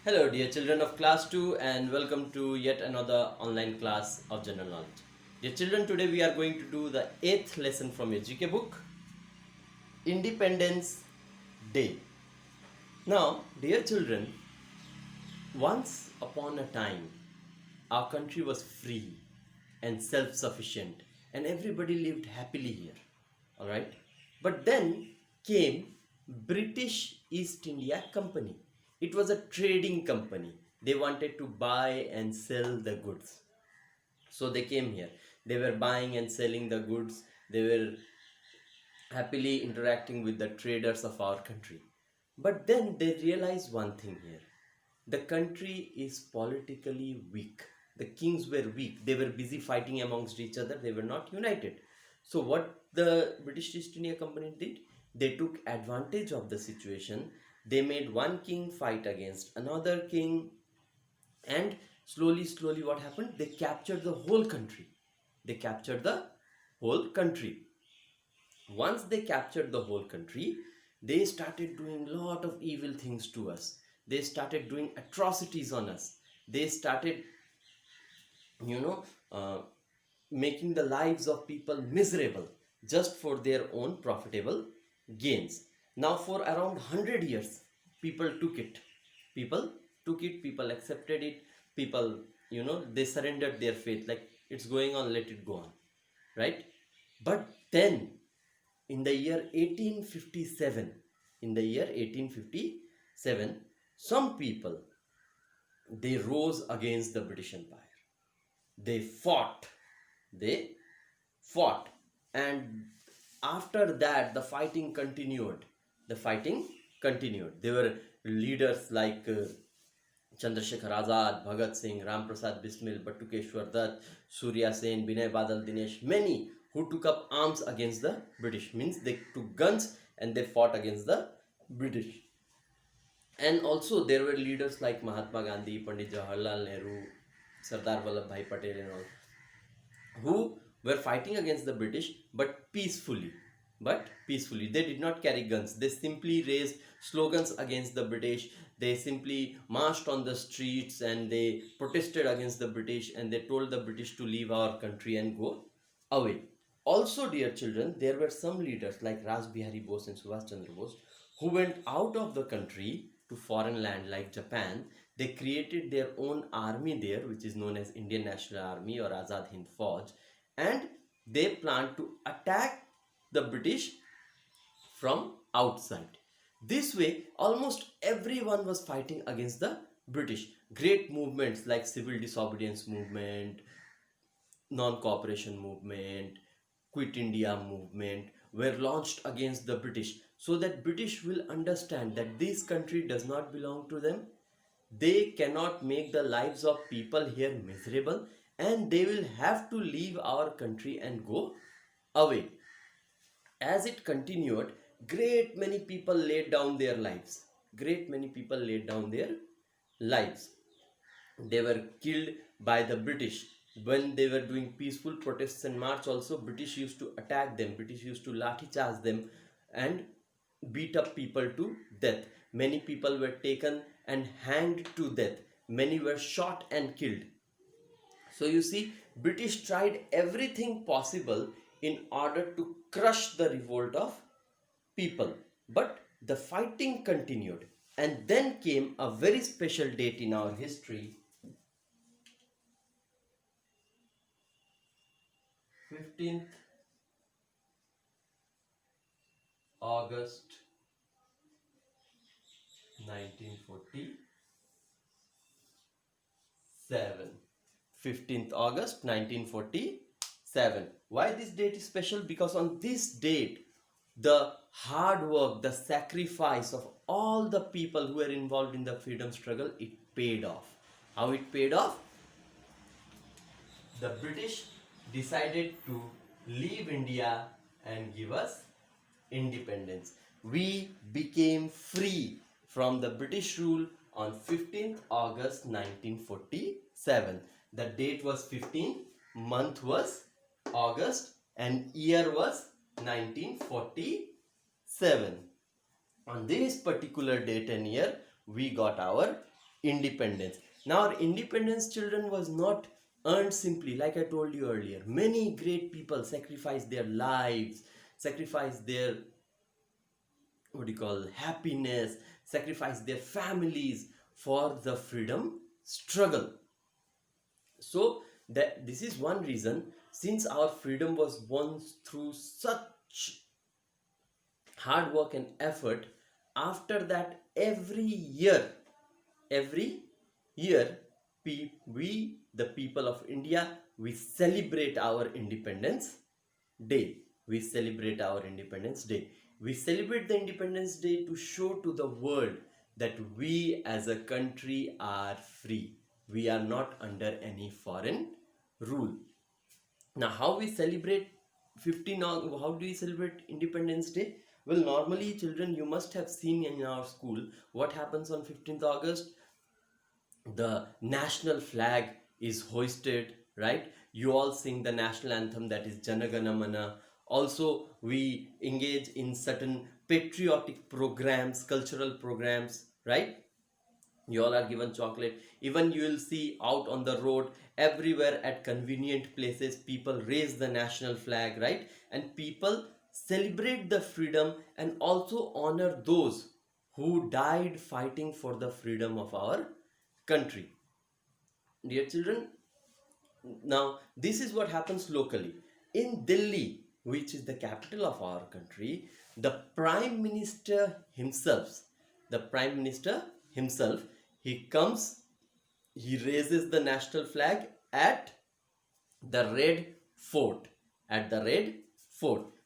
Hello, dear children of class 2, and welcome to yet another online class of general knowledge. Dear children, today we are going to do the 8th lesson from your GK book, Independence Day. Now, dear children, once upon a time, our country was free and self sufficient, and everybody lived happily here. Alright? But then came British East India Company. It was a trading company. They wanted to buy and sell the goods. So they came here. They were buying and selling the goods. They were happily interacting with the traders of our country. But then they realized one thing here. The country is politically weak. The kings were weak. They were busy fighting amongst each other. They were not united. So what the British East India Company did? They took advantage of the situation. They made one king fight against another king, and slowly what happened? They captured the whole country. They captured the whole country. Once they captured the whole country, they started doing a lot of evil things to us. They started doing atrocities on us. They started, you know uh, making the lives of people miserable just for their own profitable gains. Now for around 100 years, people took it. People accepted it. People, they surrendered their faith, like, it's going on, let it go on, right? But then in the year 1857, some people, they rose against the British Empire. They fought. They fought. And after that, the fighting continued. There were leaders like Chandrasekhar Azad, Bhagat Singh, Ram Prasad Bismil, Battukeshwar Dutt, Surya Sen, Binay Badal Dinesh, many who took up arms against the British. Means they took guns and they fought against the British. And also there were leaders like Mahatma Gandhi, Pandit Jawaharlal Nehru, Sardar Vallabhbhai Patel and all, who were fighting against the British, but peacefully. They did not carry guns. They simply raised slogans against the British. They simply marched on the streets and they protested against the British, and they told the British to leave our country and go away. Also, dear children, there were some leaders like Raj Bihari Bose and Subhash Chandra Bose who went out of the country to foreign land like Japan. They created their own army there, which is known as Indian National Army or Azad Hind Fauj, and they planned to attack the British from outside. This way, almost everyone was fighting against the British. Great movements like civil disobedience movement, non-cooperation movement, quit India movement were launched against the British, so that British will understand that this country does not belong to them. They cannot make the lives of people here miserable, and they will have to leave our country and go away. As it continued, great many people laid down their lives. They were killed by the British. When they were doing peaceful protests and march also, British used to attack them. British used to lathi charge them and beat up people to death. Many people were taken and hanged to death. Many were shot and killed. So you see, British tried everything possible in order to crush the revolt of people. But the fighting continued. And then came a very special date in our history, 15th August 1947. 15th August 1947. Why this date is special? Because on this date, the hard work, the sacrifice of all the people who were involved in the freedom struggle, it paid off. How it paid off? The British decided to leave India and give us independence. We became free from the British rule on 15th August 1947. The date was 15, month was August, and year was 1947. On this particular date and year, we got our independence. Now, our independence, children, was not earned simply, like I told you earlier. Many great people sacrificed their lives, sacrificed their, what do you call, happiness, sacrificed their families for the freedom struggle. So that this is one reason, since our freedom was won through such hard work and effort. After that, every year we the people of India, we celebrate our independence day. We celebrate the independence day to show to the world that we as a country are free. We are not under any foreign rule. Now, how we celebrate 15 August, how do we celebrate Independence Day? Well, normally, children, you must have seen in our school what happens on 15th August. The national flag is hoisted, right? You all sing the national anthem, that is Janagana Mana. Also, we engage in certain patriotic programs, cultural programs, right? You all are given chocolate. Even you will see out on the road, everywhere at convenient places, people raise the national flag, right? And people celebrate the freedom and also honor those who died fighting for the freedom of our country. Dear children, now this is what happens locally. In Delhi, which is the capital of our country, the prime minister himself, he comes, he raises the national flag at the red fort.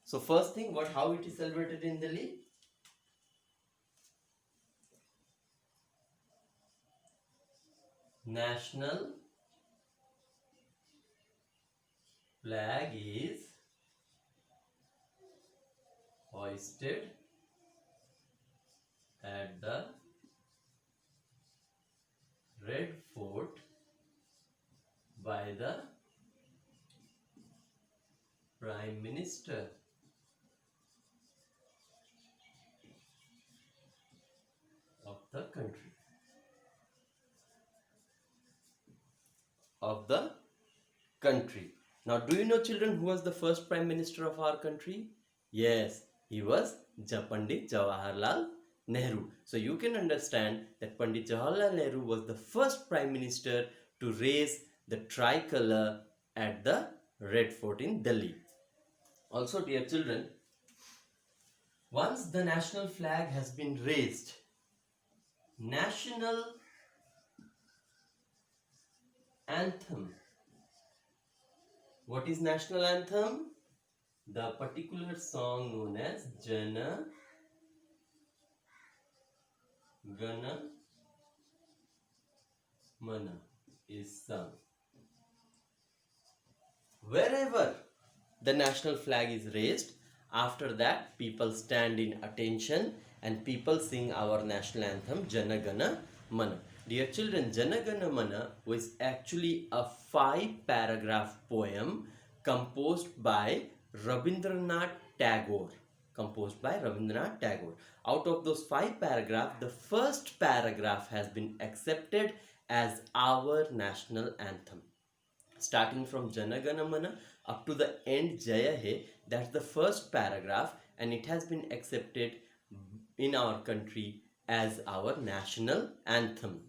So first thing, what, how it is celebrated in Delhi? National flag is hoisted at the red fort by the prime minister of the country, Now, do you know, children, who was the first prime minister of our country? Yes, he was Pandit Jawaharlal Nehru. So you can understand that Pandit Jawaharlal Nehru was the first prime minister to raise the tricolor at the Red Fort in Delhi. Also, dear children, once the national flag has been raised, national anthem. What is national anthem? The particular song known as Jana Gana Mana is sung. Wherever the national flag is raised, after that people stand in attention and people sing our national anthem Jana Gana Mana. Dear children, Jana Gana Mana was actually a 5-paragraph poem composed by Rabindranath Tagore. Out of those 5 paragraphs, the first paragraph has been accepted as our national anthem. Starting from Jana Gana Mana up to the end Jaya He, that's the first paragraph, and it has been accepted in our country as our national anthem.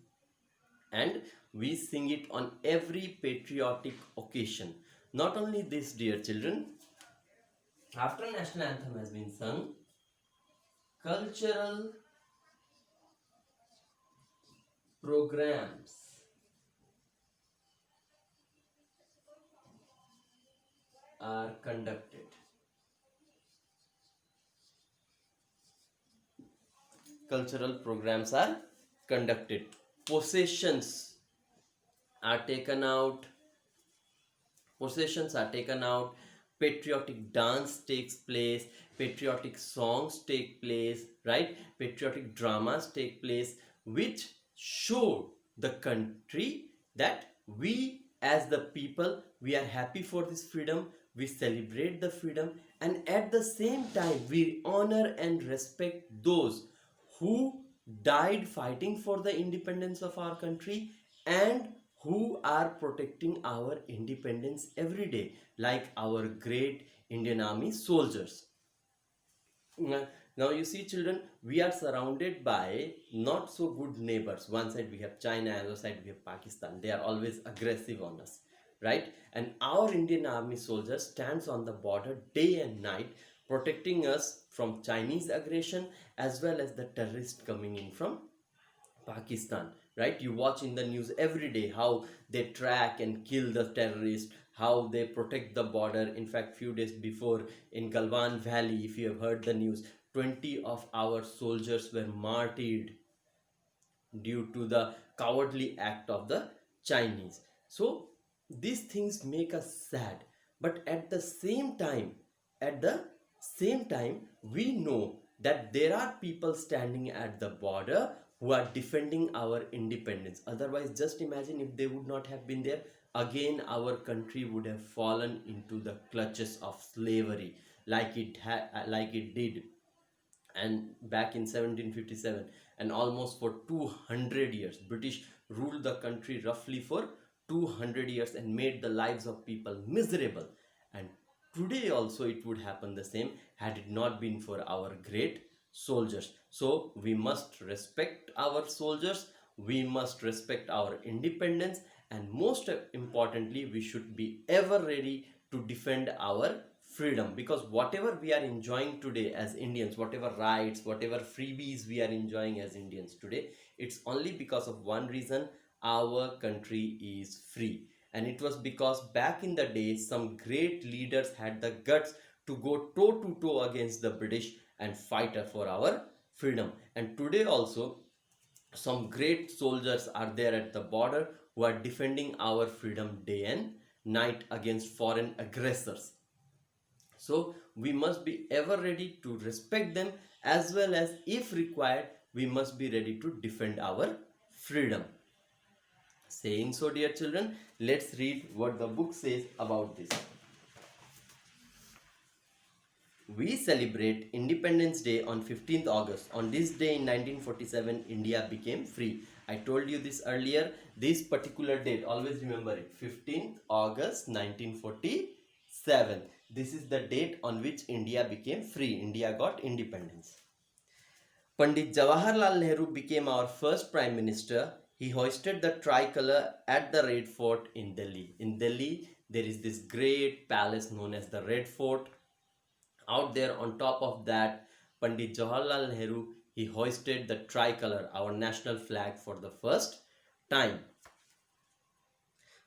And we sing it on every patriotic occasion. Not only this, dear children, after national anthem has been sung, cultural programs are conducted. Possessions are taken out. Patriotic dance takes place. Patriotic songs take place, right? Patriotic dramas take place, which show the country that we as the people, we are happy for this freedom, we celebrate the freedom, and at the same time we honor and respect those who died fighting for the independence of our country and who are protecting our independence every day, like our great Indian Army soldiers. Now you see children, we are surrounded by not so good neighbors. One side we have China, other side we have Pakistan. They are always aggressive on us, right? And our Indian Army soldiers stands on the border day and night, protecting us from Chinese aggression as well as the terrorists coming in from Pakistan, right? You watch in the news every day how they track and kill the terrorists, how they protect the border. In fact, few days before in Galwan Valley, if you have heard the news, 20 of our soldiers were martyred due to the cowardly act of the Chinese. So these things make us sad, but at the same time, we know that there are people standing at the border who are defending our independence. Otherwise, just imagine if they would not have been there, again our country would have fallen into the clutches of slavery like it did and back in 1757, and almost for 200 years British ruled the country roughly for 200 years and made the lives of people miserable. And today also it would happen the same had it not been for our great soldiers. So we must respect our soldiers, we must respect our independence, and most importantly we should be ever ready to defend our freedom, because whatever we are enjoying today as Indians, whatever rights, whatever freebies we are enjoying as Indians today, it's only because of one reason: our country is free. And it was because back in the days some great leaders had the guts to go toe to toe against the British and fight for our freedom. And today also some great soldiers are there at the border who are defending our freedom day and night against foreign aggressors. So we must be ever ready to respect them, as well as if required we must be ready to defend our freedom. Saying so, dear children, let's read what the book says about this. We celebrate Independence Day on 15th August. On this day in 1947, India became free. I told you this earlier. This particular date, always remember it, 15th August 1947. This is the date on which India became free. India got independence. Pandit Jawaharlal Nehru became our first Prime Minister. He hoisted the tricolor at the Red Fort in Delhi. In Delhi, there is this great palace known as the Red Fort. Out there on top of that, Pandit Jawaharlal Nehru, he hoisted the tricolor, our national flag, for the first time.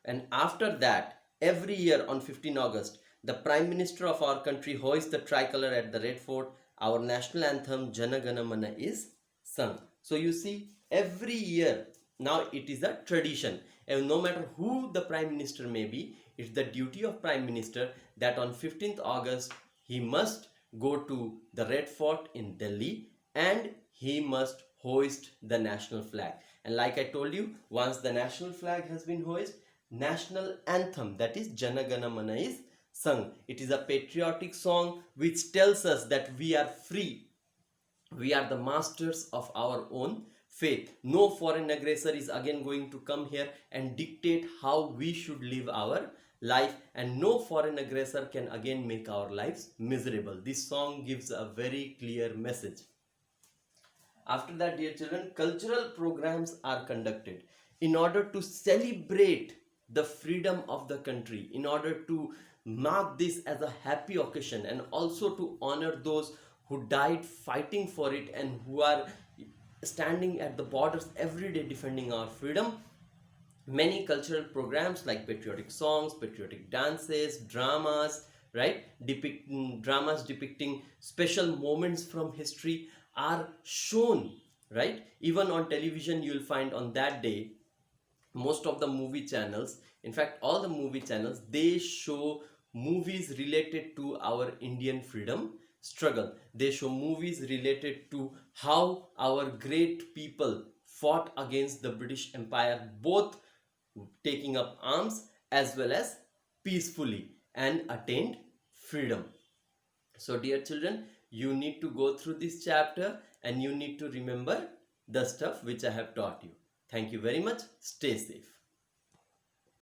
And after that, every year on 15 August, the Prime Minister of our country hoists the tricolor at the Red Fort. Our national anthem Jana Gana Mana is sung. So you see, every year now it is a tradition, and no matter who the Prime Minister may be, it's the duty of Prime Minister that on 15th August he must go to the Red Fort in Delhi and he must hoist the national flag. And like I told you, once the national flag has been hoisted, national anthem, that is Jana Gana Mana, is sung. It is a patriotic song which tells us that we are free. We are the masters of our own faith. No foreign aggressor is again going to come here and dictate how we should live our life, and no foreign aggressor can again make our lives miserable. This song gives a very clear message. After that, dear children, cultural programs are conducted in order to celebrate the freedom of the country, in order to mark this as a happy occasion, and also to honor those who died fighting for it and who are standing at the borders every day defending our freedom. Many cultural programs like patriotic songs, patriotic dances, dramas, right, dramas depicting special moments from history are shown, right? Even on television you'll find on that day most of the movie channels, in fact all the movie channels, they show movies related to our Indian freedom struggle. They show movies related to how our great people fought against the British Empire, both taking up arms as well as peacefully, and attained freedom. So dear children, you need to go through this chapter and you need to remember the stuff which I have taught you. Thank you very much. Stay safe.